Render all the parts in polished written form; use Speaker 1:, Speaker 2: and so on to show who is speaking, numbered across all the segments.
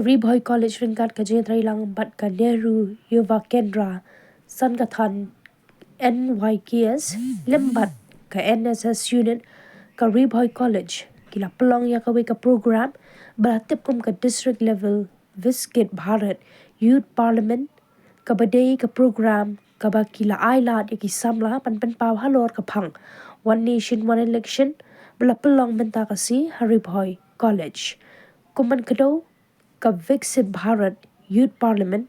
Speaker 1: Ri Bhoi College ringkat ka jendrai lang bat ka Nehru Yuva Kendra san ka than NYKS lembat ka NSS unit ka Ri Bhoi College kila pelong ya kawei ka program beratip kum ka district level Viskit Bharat Youth Parliament ka badai ka program ka ba kila ailat ya ki Samla pan pau halor ka phang One Nation One Election bela pelong benta ka si Ri Bhoi College kuman kado ka Viksit Bharat Youth Parliament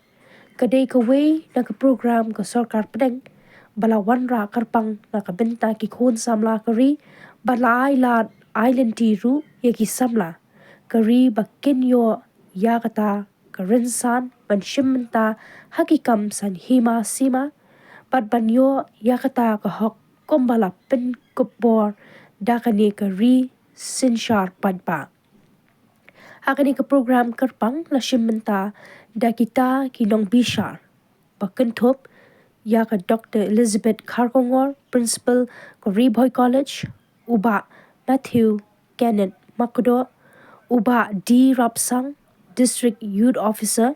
Speaker 1: kadai kawei na ka program ka sarkar pedeng bala wanra karpang na ka benta ki khon Samla kari bala ailat island tiru ya ki Samla kari bakin yo ya kata ka rinsan ban shimmenta hakikam san hima sima bat ban yo ya kata ka hok kombala pen kupor dakani kari sinshar padpa Hakani ke program kerpang la shimmenta da kita kinong bishar. Bakentop ya ka Dr. Elizabeth Karkongor, Principal ke Ri Bhoi College, Uba Matthew Kenneth Makodo, Uba D. Rapsang, District Youth Officer,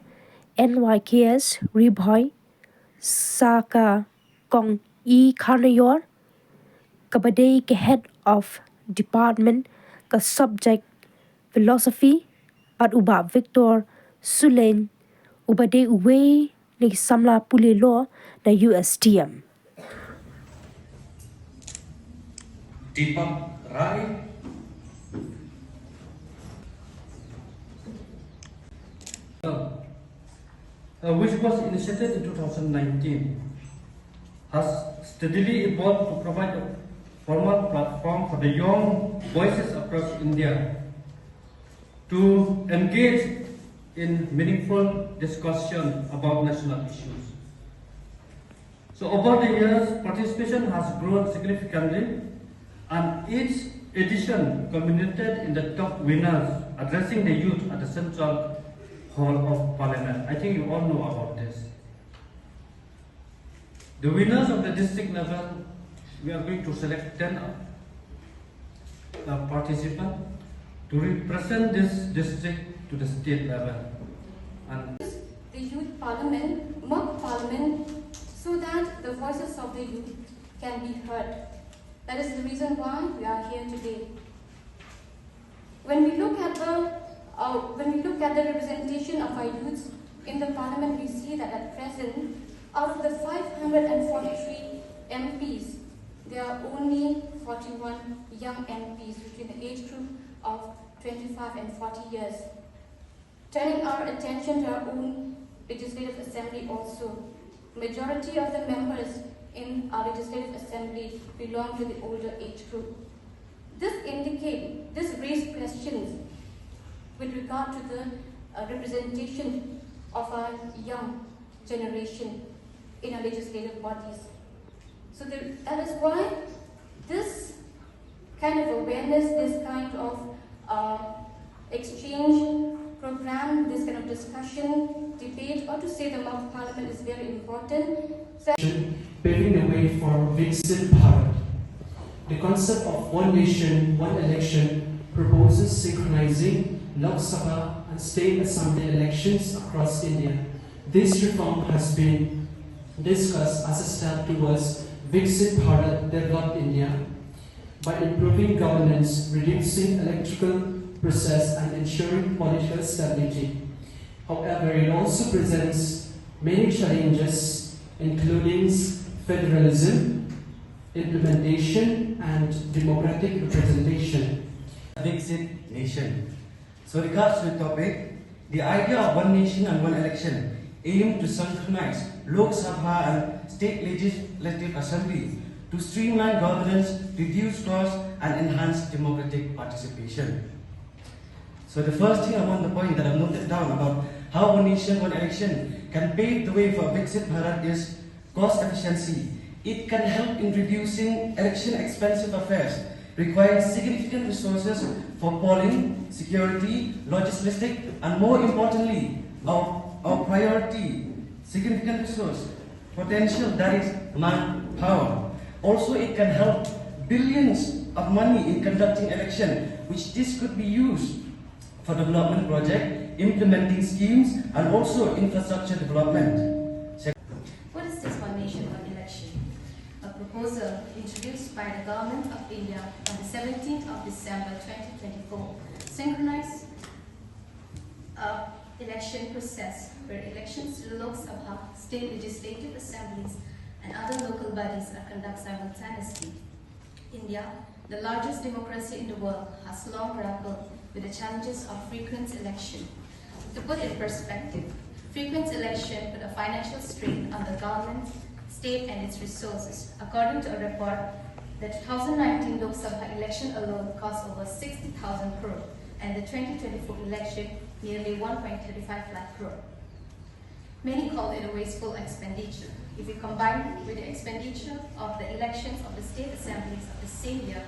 Speaker 1: NYKS Ri Bhoi, Saka Kong E. Karnayor, kabadai ke Head of Department ke Subject Philosophy, at uba Victor Sulain ubade uwe ni Samla pule law na USTM.
Speaker 2: Deepak Rai, which was initiated in 2019, has steadily evolved to provide a formal platform for the young voices across India to engage in meaningful discussion about national issues. So over the years, participation has grown significantly, and each edition culminated in the top winners addressing the youth at the Central Hall of Parliament. I think you all know about this. The winners of the district level, we are going to select 10 participants to represent this district to the state level. And
Speaker 3: the youth parliament, mock parliament, so that the voices of the youth can be heard. That is the reason why we are here today. When we look at the representation of our youths in the parliament, we see that at present, out of the 543 MPs, there are only 41 young MPs between the age group of 25 and 40 years. Turning our attention to our own legislative assembly also, majority of the members in our legislative assembly belong to the older age group. This raised questions with regard to the representation of our young generation in our legislative bodies. So that is why this kind of awareness, this kind of exchange program, this kind of discussion, debate, or to say the mock parliament is very important.
Speaker 4: Paving the way for Viksit Bharat. The concept of one nation, one election proposes synchronizing Lok Sabha and state assembly elections across India. This reform has been discussed as a step towards Viksit Bharat, developed India, by improving governance, reducing electoral process and ensuring political stability. However, it also presents many challenges, including federalism, implementation, and democratic representation.
Speaker 5: Viksit nation. So regards to the topic, the idea of one nation and one election aimed to synchronize Lok Sabha and state legislative assemblies to streamline governance, reduce costs, and enhance democratic participation. So the first thing I want to point that I've noted down about how one nation, one election can pave the way for Viksit Bharat is cost efficiency. It can help in reducing election expensive affairs, requiring significant resources for polling, security, logistics, and more importantly, our priority, significant resource, potential, that is manpower. Also, it can help billions of money in conducting election, which this could be used for development project, implementing schemes and also infrastructure development.
Speaker 3: What is this One Nation, One Election? A proposal introduced by the Government of India on the 17th of December 2024, synchronized election process where elections to the Lok Sabha, state legislative assemblies, and other local bodies are conducted simultaneously. India, the largest democracy in the world, has long grappled with the challenges of frequent election. To put in perspective, frequent election put a financial strain on the government, state, and its resources. According to a report, the 2019 Lok Sabha election alone cost over 60,000 crore, and the 2024 election nearly 1.35 lakh crore. Many call it a wasteful expenditure. If you combine it with the expenditure of the elections of the state assemblies of the same year,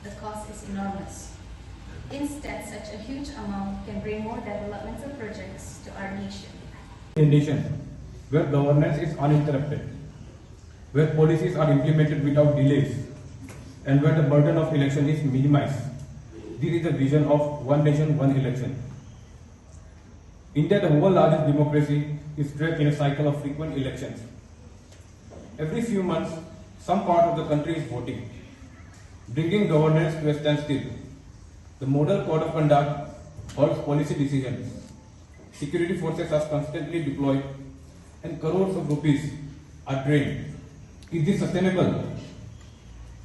Speaker 3: the cost is enormous. Instead, such a huge amount can bring more developmental projects to our nation.
Speaker 6: A nation where governance is uninterrupted, where policies are implemented without delays, and where the burden of election is minimized. This is the vision of One Nation, One Election. India, the world's largest democracy, is trapped in a cycle of frequent elections. Every few months, some part of the country is voting, bringing governance to a standstill. The model code of conduct halts policy decisions. Security forces are constantly deployed and crores of rupees are drained. Is this sustainable?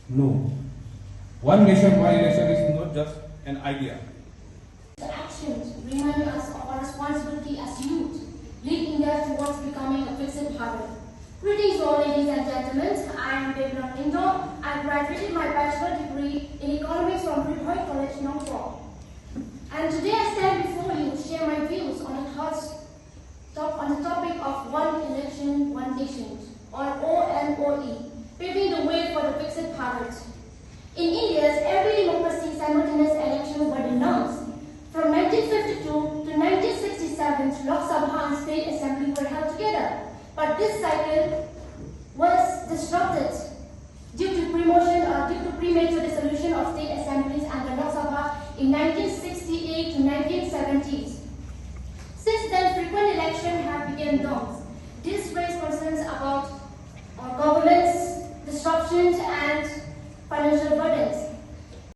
Speaker 6: No. One nation, one election is not just an idea.
Speaker 7: The actions remind us of our responsibility as youth, lead India towards becoming a fixed Bharat. Greetings all ladies and gentlemen, I am Devran Indo. I graduated my bachelor degree in economics from Ri Bhoi College, Nongpor. And today I stand before you to share my views on the topic of One Election, One Nation, or ONOE, paving the way for the fixed Bharat. In India's every democracy, simultaneous elections were denounced. From 1952 to 1967, Lok Sabha and State Assembly were held together. But this cycle was disrupted due to premature dissolution of state assemblies and the Lok Sabha in 1968 to 1970s. Since then, frequent elections have become norms. This raised concerns about government's disruptions and financial burdens.